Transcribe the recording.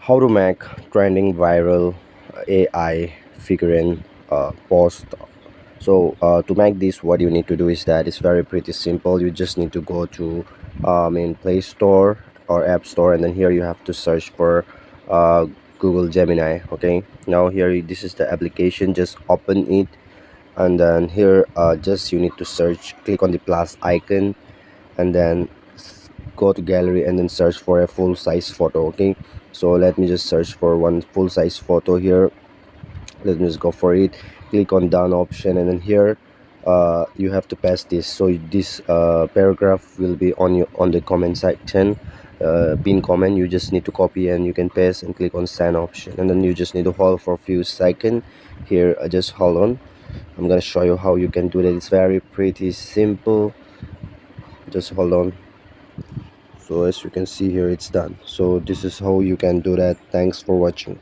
How to make trending viral AI figurine post. To make this, what you need to do is that it's very pretty simple. You just need to go to in Play Store or App Store, and then here you have to search for uh, Google Gemini. Okay, now here this is the application. Just open it, and then here just you need to search. Click on the plus icon, and then go to gallery and then search for a full size photo. Okay, so let me just search for one full size photo here. Let me just go for it. Click on done option, and then here you have to paste this. So this paragraph will be on your on the comment section, pin comment. You just need to copy and you can paste and click on send option, and then you just need to hold for a few seconds here. Just hold on, I'm gonna show you how you can do that. It's very pretty simple. Just hold on. So as you can see here, it's done. So this is how you can do that. Thanks for watching.